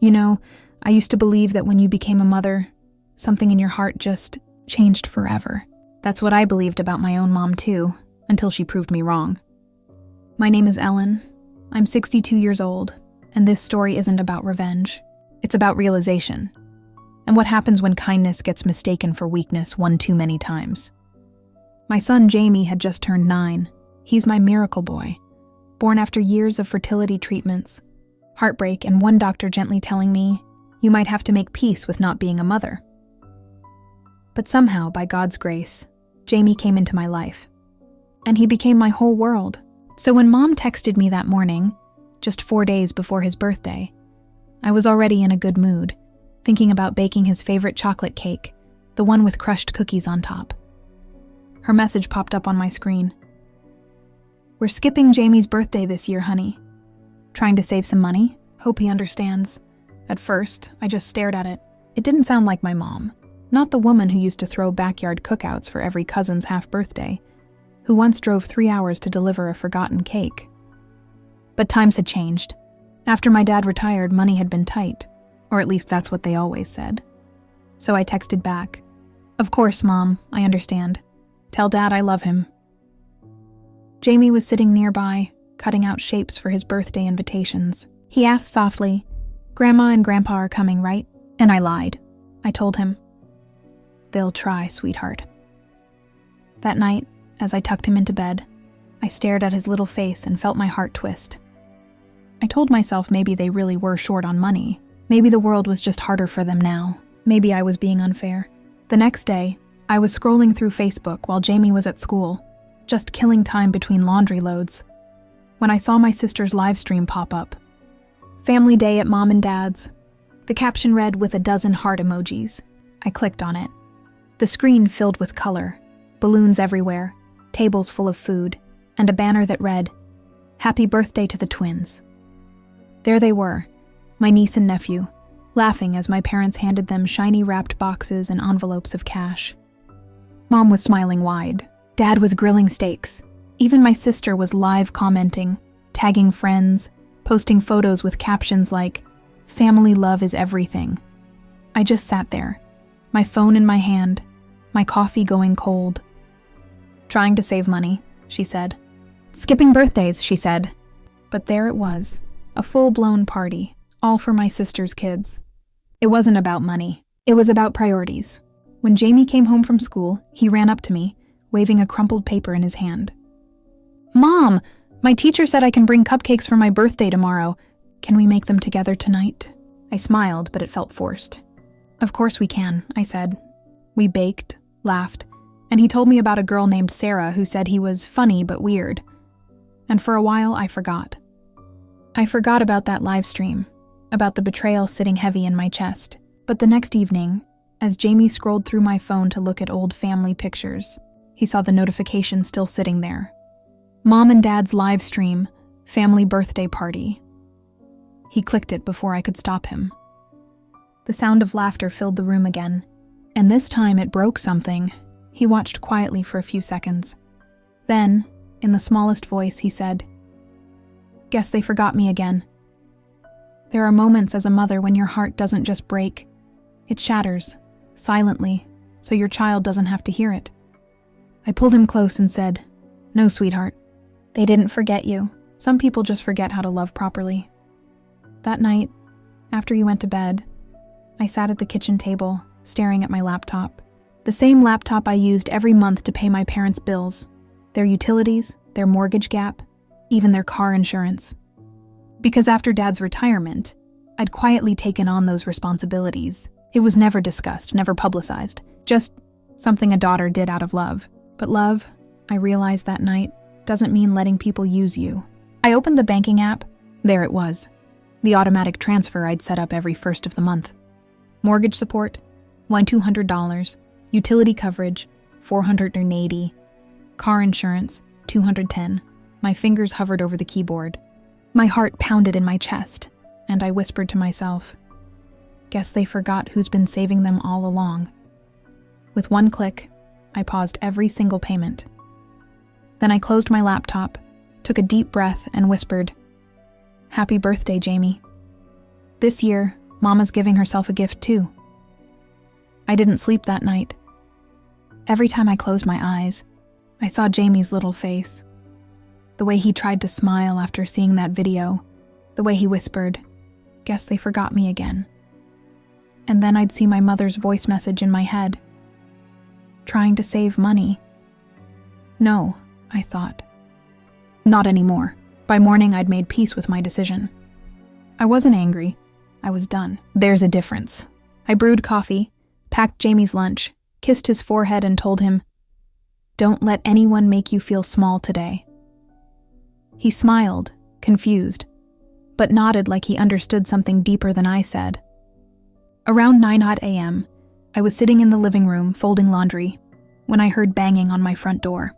You know, I used to believe that when you became a mother, something in your heart just changed forever. That's what I believed about my own mom too, until she proved me wrong. My name is Ellen. I'm 62 years old, and this story isn't about revenge. It's about realization, and what happens when kindness gets mistaken for weakness one too many times. My son Jamie had just turned 9. He's my miracle boy, born after years of fertility treatments, heartbreak, and one doctor gently telling me, "You might have to make peace with not being a mother." But somehow, by God's grace, Jamie came into my life, and he became my whole world. So when Mom texted me that morning, just 4 days before his birthday, I was already in a good mood, thinking about baking his favorite chocolate cake, the one with crushed cookies on top. Her message popped up on my screen. "We're skipping Jamie's birthday this year, honey. Trying to save some money? Hope he understands." At first, I just stared at it. It didn't sound like my mom, not the woman who used to throw backyard cookouts for every cousin's half-birthday, who once drove 3 hours to deliver a forgotten cake. But times had changed. After my dad retired, money had been tight, or at least that's what they always said. So I texted back, "Of course, Mom, I understand. Tell Dad I love him." Jamie was sitting nearby, cutting out shapes for his birthday invitations. He asked softly, "Grandma and Grandpa are coming, right?" And I lied. I told him, "They'll try, sweetheart." That night, as I tucked him into bed, I stared at his little face and felt my heart twist. I told myself maybe they really were short on money. Maybe the world was just harder for them now. Maybe I was being unfair. The next day, I was scrolling through Facebook while Jamie was at school, just killing time between laundry loads, when I saw my sister's Livestream pop up. "Family day at Mom and Dad's." The caption read with a dozen heart emojis. I clicked on it. The screen filled with color, balloons everywhere, tables full of food, and a banner that read, "Happy birthday to the twins." There they were, my niece and nephew, laughing as my parents handed them shiny wrapped boxes and envelopes of cash. Mom was smiling wide. Dad was grilling steaks. Even my sister was live commenting, tagging friends, posting photos with captions like, "Family love is everything." I just sat there, my phone in my hand, my coffee going cold. "Trying to save money," she said. "Skipping birthdays," she said. But there it was, a full-blown party, all for my sister's kids. It wasn't about money. It was about priorities. When Jamie came home from school, he ran up to me, waving a crumpled paper in his hand. "Mom, my teacher said I can bring cupcakes for my birthday tomorrow. Can we make them together tonight?" I smiled, but it felt forced. "Of course we can," I said. We baked, laughed, and he told me about a girl named Sarah who said he was funny but weird. And for a while, I forgot. I forgot about that live stream, about the betrayal sitting heavy in my chest. But the next evening, as Jamie scrolled through my phone to look at old family pictures, he saw the notification still sitting there. Mom and Dad's live stream, family birthday party. He clicked it before I could stop him. The sound of laughter filled the room again, and this time it broke something. He watched quietly for a few seconds. Then, in the smallest voice, he said, "Guess they forgot me again." There are moments as a mother when your heart doesn't just break. It shatters, silently, so your child doesn't have to hear it. I pulled him close and said, "No, sweetheart. They didn't forget you. Some people just forget how to love properly." That night, after he went to bed, I sat at the kitchen table, staring at my laptop. The same laptop I used every month to pay my parents' bills, their utilities, their mortgage gap, even their car insurance. Because after Dad's retirement, I'd quietly taken on those responsibilities. It was never discussed, never publicized, just something a daughter did out of love. But love, I realized that night, doesn't mean letting people use you. I opened the banking app. There it was. The automatic transfer I'd set up every first of the month. Mortgage support, $200. Utility coverage, $480. Car insurance, $210. My fingers hovered over the keyboard. My heart pounded in my chest, and I whispered to myself, "Guess they forgot who's been saving them all along." With one click, I paused every single payment. Then I closed my laptop, took a deep breath, and whispered, "Happy birthday, Jamie." This year, Mama's giving herself a gift too. I didn't sleep that night. Every time I closed my eyes, I saw Jamie's little face. The way he tried to smile after seeing that video, the way he whispered, "Guess they forgot me again." And then I'd see my mother's voice message in my head. Trying to save money. No, I thought. Not anymore. By morning, I'd made peace with my decision. I wasn't angry. I was done. There's a difference. I brewed coffee, packed Jamie's lunch, kissed his forehead and told him, "Don't let anyone make you feel small today." He smiled, confused, but nodded like he understood something deeper than I said. Around 9 a.m., I was sitting in the living room folding laundry when I heard banging on my front door.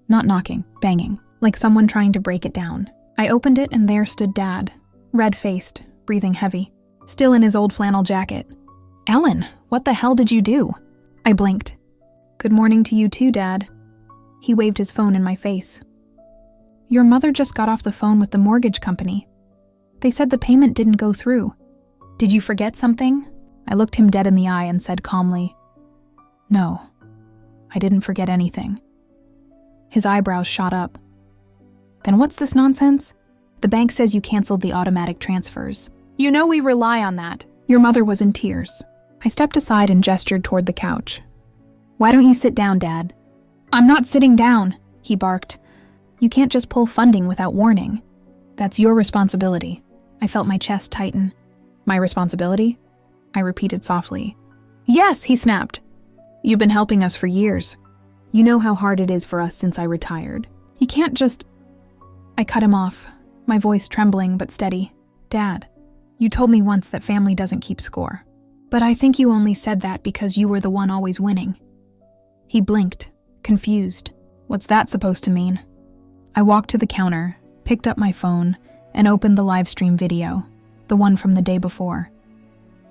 Not knocking, banging, like someone trying to break it down. I opened it and there stood Dad, red-faced, breathing heavy, still in his old flannel jacket. "Ellen, what the hell did you do?" I blinked. "Good morning to you too, Dad." He waved his phone in my face. "Your mother just got off the phone with the mortgage company. They said the payment didn't go through. Did you forget something?" I looked him dead in the eye and said calmly, "No, I didn't forget anything." His eyebrows shot up. "Then what's this nonsense? The bank says you canceled the automatic transfers. You know we rely on that." Your mother was in tears. I stepped aside and gestured toward the couch. "Why don't you sit down, Dad?" "I'm not sitting down," he barked. "You can't just pull funding without warning. That's your responsibility." I felt my chest tighten. "My responsibility?" I repeated softly. "Yes," he snapped. "You've been helping us for years. You know how hard it is for us since I retired. You can't just—" I cut him off, my voice trembling but steady. "Dad, you told me once that family doesn't keep score. But I think you only said that because you were the one always winning." He blinked, confused. What's that supposed to mean? I walked to the counter, picked up my phone, and opened the Livestream video, the one from the day before.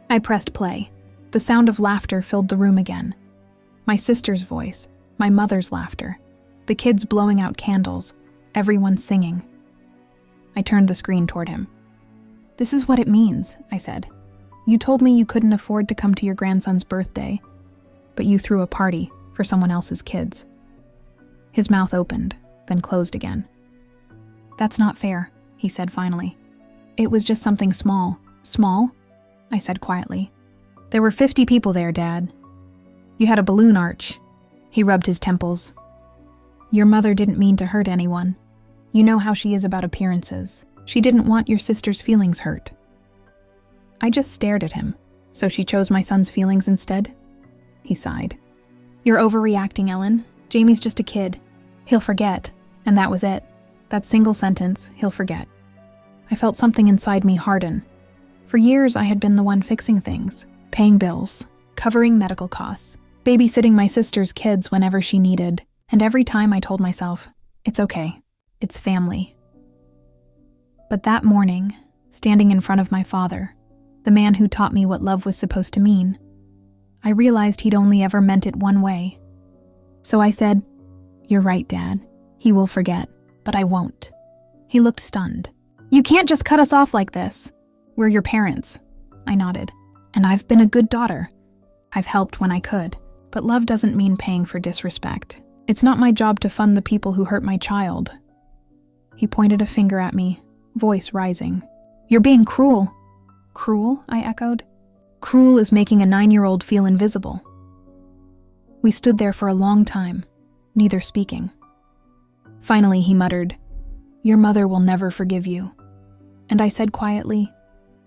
I pressed play. The sound of laughter filled the room again. My sister's voice, my mother's laughter, the kids blowing out candles, everyone singing. I turned the screen toward him. "This is what it means," I said. "You told me you couldn't afford to come to your grandson's birthday, but you threw a party for someone else's kids." His mouth opened, then closed again. "That's not fair," he said finally. "It was just something small." "Small?" I said quietly. "There were 50 people there, Dad. You had a balloon arch." He rubbed his temples. "Your mother didn't mean to hurt anyone. You know how she is about appearances. She didn't want your sister's feelings hurt." I just stared at him. "So she chose my son's feelings instead?" He sighed. "You're overreacting, Ellen. Jamie's just a kid. He'll forget." And that was it. That single sentence, "he'll forget." I felt something inside me harden. For years, I had been the one fixing things, paying bills, covering medical costs, babysitting my sister's kids whenever she needed, and every time I told myself, it's okay, it's family. But that morning, standing in front of my father, the man who taught me what love was supposed to mean, I realized he'd only ever meant it one way. So I said, "You're right, Dad. He will forget, but I won't." He looked stunned. "You can't just cut us off like this. We're your parents." I nodded. "And I've been a good daughter. I've helped when I could. But love doesn't mean paying for disrespect. It's not my job to fund the people who hurt my child." He pointed a finger at me, voice rising. "You're being cruel." "Cruel?" I echoed. "Cruel is making a 9-year-old feel invisible." We stood there for a long time, neither speaking. Finally, he muttered, "Your mother will never forgive you." And I said quietly,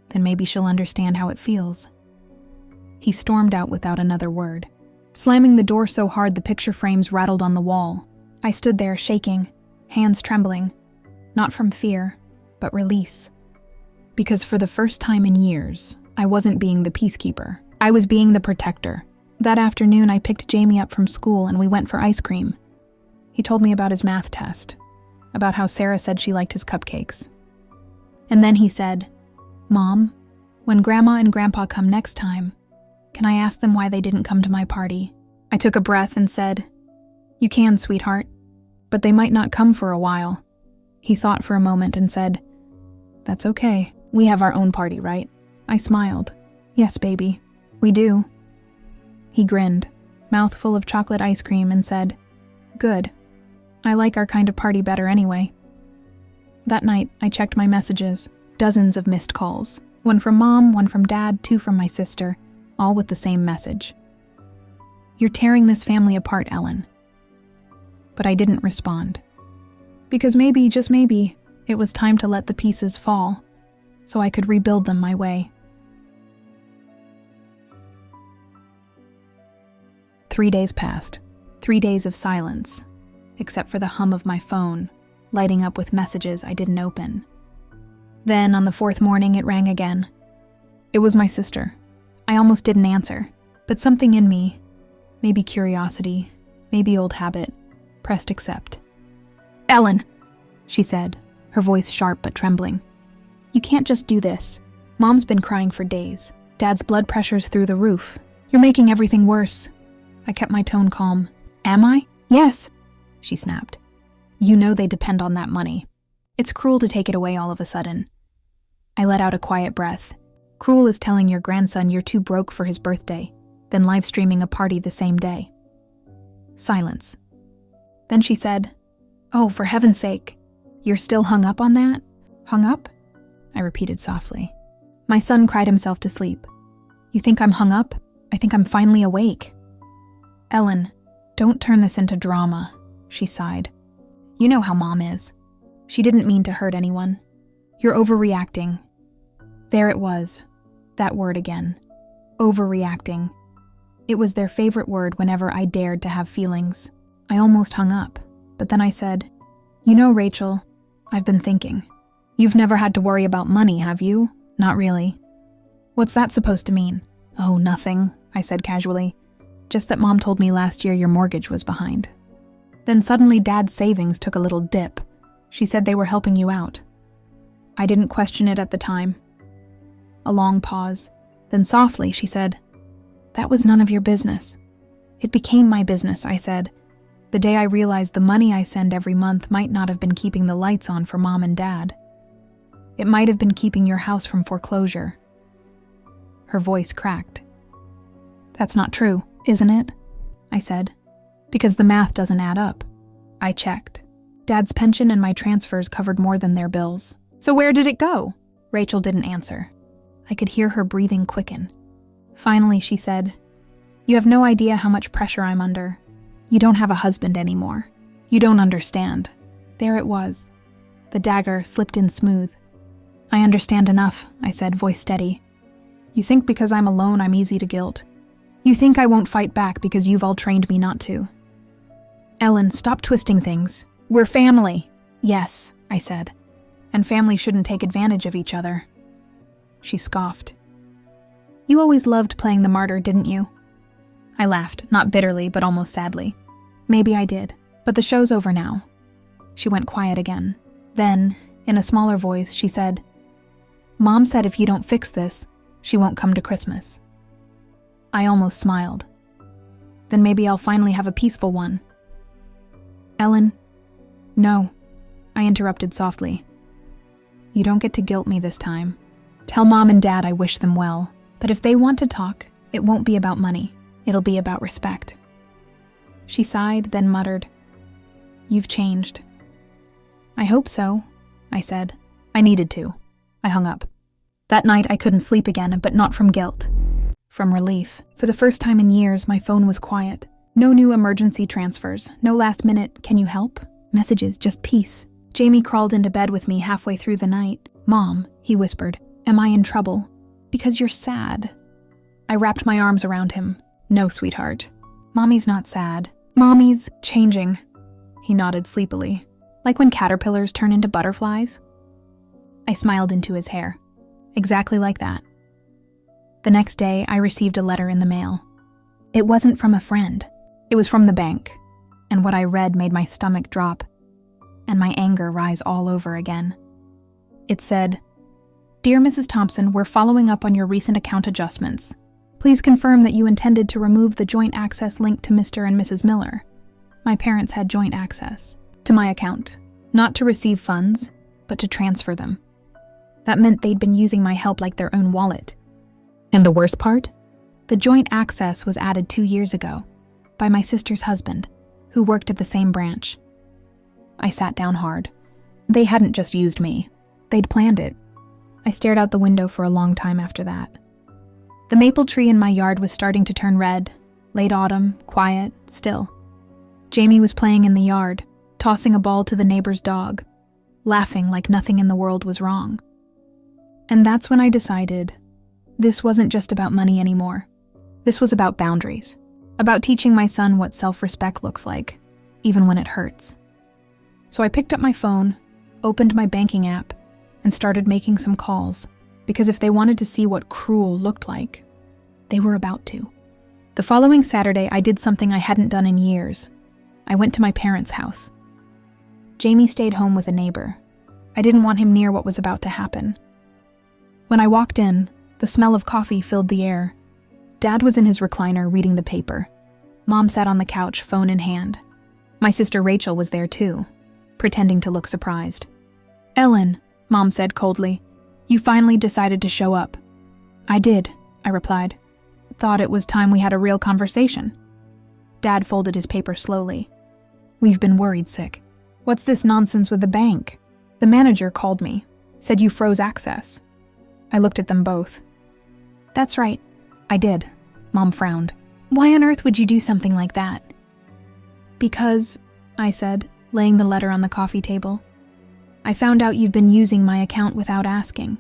"Then maybe she'll understand how it feels." He stormed out without another word, slamming the door so hard the picture frames rattled on the wall. I stood there shaking, hands trembling, not from fear, but release. Because for the first time in years, I wasn't being the peacekeeper. I was being the protector. That afternoon, I picked Jamie up from school and we went for ice cream. He told me about his math test, about how Sarah said she liked his cupcakes. And then he said, "Mom, when Grandma and Grandpa come next time, can I ask them why they didn't come to my party?" I took a breath and said, "You can, sweetheart, but they might not come for a while." He thought for a moment and said, "That's okay. We have our own party, right?" I smiled. Yes, baby, we do. He grinned, mouth full of chocolate ice cream, and said, Good. I like our kind of party better anyway. That night, I checked my messages. Dozens of missed calls. One from Mom, one from Dad, 2 from my sister, all with the same message. You're tearing this family apart, Ellen. But I didn't respond. Because maybe, just maybe, it was time to let the pieces fall, so I could rebuild them my way. 3 days passed. 3 days of silence, except for the hum of my phone, lighting up with messages I didn't open. Then, on the 4th morning, it rang again. It was my sister. I almost didn't answer, but something in me, maybe curiosity, maybe old habit, pressed accept. Ellen, she said, her voice sharp but trembling. You can't just do this. Mom's been crying for days. Dad's blood pressure's through the roof. You're making everything worse. I kept my tone calm. Am I? Yes, she snapped. You know they depend on that money. It's cruel to take it away all of a sudden. I let out a quiet breath. Cruel as telling your grandson you're too broke for his birthday, then live streaming a party the same day. Silence. Then she said, Oh, for heaven's sake, you're still hung up on that? Hung up? I repeated softly. My son cried himself to sleep. You think I'm hung up? I think I'm finally awake. Ellen, don't turn this into drama, she sighed. You know how Mom is. She didn't mean to hurt anyone. You're overreacting. There it was. That word again. Overreacting. It was their favorite word whenever I dared to have feelings. I almost hung up, but then I said, You know, Rachel, I've been thinking. You've never had to worry about money, have you? Not really. What's that supposed to mean? Oh, nothing, I said casually. Just that Mom told me last year your mortgage was behind. Then suddenly Dad's savings took a little dip. She said they were helping you out. I didn't question it at the time. A long pause. Then softly she said, That was none of your business. It became my business, I said. The day I realized the money I send every month might not have been keeping the lights on for Mom and Dad. It might have been keeping your house from foreclosure. Her voice cracked. That's not true, isn't it? I said. Because the math doesn't add up. I checked. Dad's pension and my transfers covered more than their bills. So where did it go? Rachel didn't answer. I could hear her breathing quicken. Finally, she said, You have no idea how much pressure I'm under. You don't have a husband anymore. You don't understand. There it was. The dagger slipped in smooth. I understand enough, I said, voice steady. You think because I'm alone I'm easy to guilt. You think I won't fight back because you've all trained me not to. Ellen, stop twisting things. We're family. Yes, I said. And family shouldn't take advantage of each other. She scoffed. You always loved playing the martyr, didn't you? I laughed, not bitterly, but almost sadly. Maybe I did, but the show's over now. She went quiet again. Then, in a smaller voice, she said, Mom said if you don't fix this, she won't come to Christmas. I almost smiled. Then maybe I'll finally have a peaceful one. Ellen? No, I interrupted softly. You don't get to guilt me this time. Tell Mom and Dad I wish them well, but if they want to talk, it won't be about money. It'll be about respect. She sighed, then muttered, You've changed. I hope so, I said. I needed to. I hung up. That night I couldn't sleep again, but not from guilt. From relief. For the first time in years, my phone was quiet. No new emergency transfers, no last minute, can you help? Messages, just peace. Jamie crawled into bed with me halfway through the night. Mom, he whispered, am I in trouble? Because you're sad. I wrapped my arms around him. No, sweetheart. Mommy's not sad. Mommy's changing. He nodded sleepily. Like when caterpillars turn into butterflies? I smiled into his hair. Exactly like that. The next day, I received a letter in the mail. It wasn't from a friend. It was from the bank. And what I read made my stomach drop, and my anger rise all over again. It said, Dear Mrs. Thompson, we're following up on your recent account adjustments. Please confirm that you intended to remove the joint access link to Mr. and Mrs. Miller. My parents had joint access to my account, not to receive funds, but to transfer them. That meant they'd been using my help like their own wallet. And the worst part? The joint access was added 2 years ago by my sister's husband, who worked at the same branch. I sat down hard. They hadn't just used me. They'd planned it. I stared out the window for a long time after that. The maple tree in my yard was starting to turn red, late autumn, quiet, still. Jamie was playing in the yard, tossing a ball to the neighbor's dog, laughing like nothing in the world was wrong. And that's when I decided this wasn't just about money anymore. This was about boundaries, about teaching my son what self-respect looks like, even when it hurts. So I picked up my phone, opened my banking app, and started making some calls, because if they wanted to see what cruel looked like, they were about to. The following Saturday, I did something I hadn't done in years. I went to my parents' house. Jamie stayed home with a neighbor. I didn't want him near what was about to happen. When I walked in, the smell of coffee filled the air. Dad was in his recliner reading the paper. Mom sat on the couch, phone in hand. My sister Rachel was there too, pretending to look surprised. "Ellen," Mom said coldly, "you finally decided to show up." "I did," I replied. "Thought it was time we had a real conversation." Dad folded his paper slowly. "We've been worried sick. What's this nonsense with the bank? The manager called me, said you froze access." I looked at them both. "That's right, I did," Mom frowned. "Why on earth would you do something like that?" "Because," I said, laying the letter on the coffee table, "I found out you've been using my account without asking.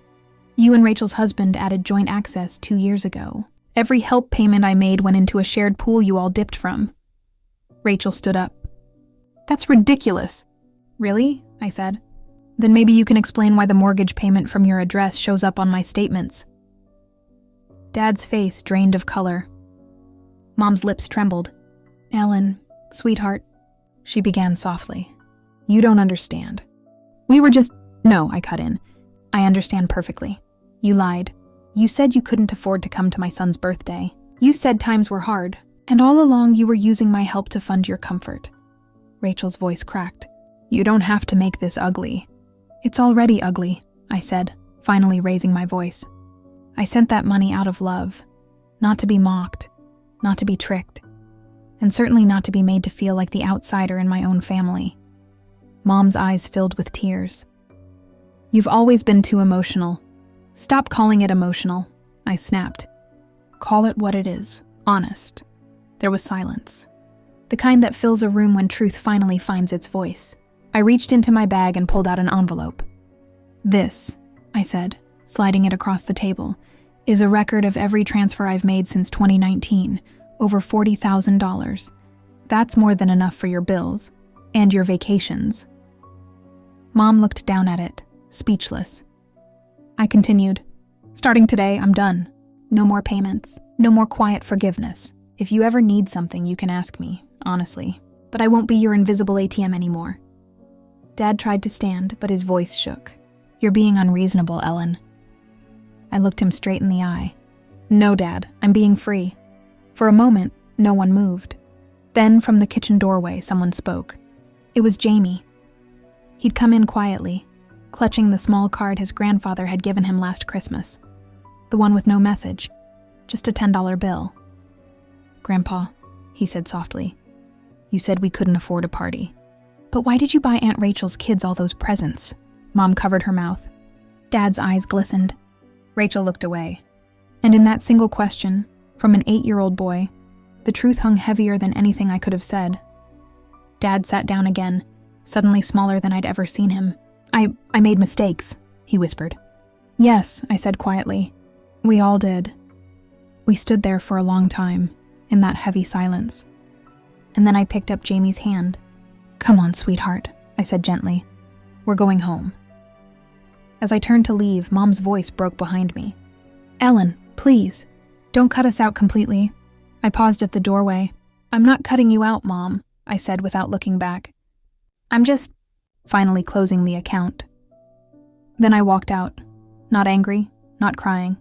You and Rachel's husband added joint access 2 years ago. Every help payment I made went into a shared pool you all dipped from." Rachel stood up. "That's ridiculous." "Really?" I said. "Then maybe you can explain why the mortgage payment from your address shows up on my statements." Dad's face drained of color. Mom's lips trembled. "Ellen, sweetheart," she began softly. "You don't understand. We were just—" "No," I cut in. "I understand perfectly. You lied. You said you couldn't afford to come to my son's birthday. You said times were hard, and all along you were using my help to fund your comfort." Rachel's voice cracked. "You don't have to make this ugly." "It's already ugly," I said, finally raising my voice. "I sent that money out of love, not to be mocked, not to be tricked, and certainly not to be made to feel like the outsider in my own family." Mom's eyes filled with tears. "You've always been too emotional. Stop calling it emotional," I snapped. "Call it what it is, honest." There was silence, the kind that fills a room when truth finally finds its voice. I reached into my bag and pulled out an envelope. "This," I said, sliding it across the table, "is a record of every transfer I've made since 2019, over $40,000. That's more than enough for your bills, and your vacations." Mom looked down at it, speechless. I continued, "Starting today, I'm done. No more payments, no more quiet forgiveness. If you ever need something, you can ask me, honestly. But I won't be your invisible ATM anymore." Dad tried to stand, but his voice shook. "You're being unreasonable, Ellen." I looked him straight in the eye. "No, Dad, I'm being free." For a moment, no one moved. Then, from the kitchen doorway, someone spoke. It was Jamie. He'd come in quietly, clutching the small card his grandfather had given him last Christmas. The one with no message, just a $10 bill. "Grandpa," he said softly, "you said we couldn't afford a party. But why did you buy Aunt Rachel's kids all those presents?" Mom covered her mouth. Dad's eyes glistened. Rachel looked away. And in that single question, from an 8-year-old boy, the truth hung heavier than anything I could have said. Dad sat down again, suddenly smaller than I'd ever seen him. I made mistakes," he whispered. "Yes," I said quietly. "We all did." We stood there for a long time, in that heavy silence. And then I picked up Jamie's hand. "Come on, sweetheart," I said gently. "We're going home." As I turned to leave, Mom's voice broke behind me. "Ellen, please, don't cut us out completely." I paused at the doorway. "I'm not cutting you out, Mom," I said without looking back. "I'm just—" finally closing the account. Then I walked out, not angry, not crying,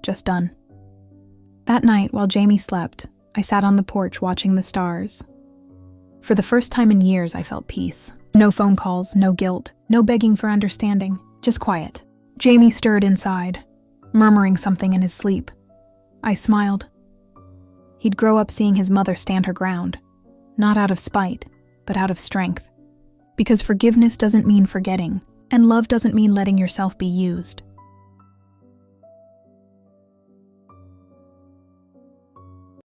just done. That night, while Jamie slept, I sat on the porch watching the stars. For the first time in years, I felt peace. No phone calls, no guilt, no begging for understanding, just quiet. Jamie stirred inside, murmuring something in his sleep. I smiled. He'd grow up seeing his mother stand her ground, not out of spite, but out of strength. Because forgiveness doesn't mean forgetting, and love doesn't mean letting yourself be used.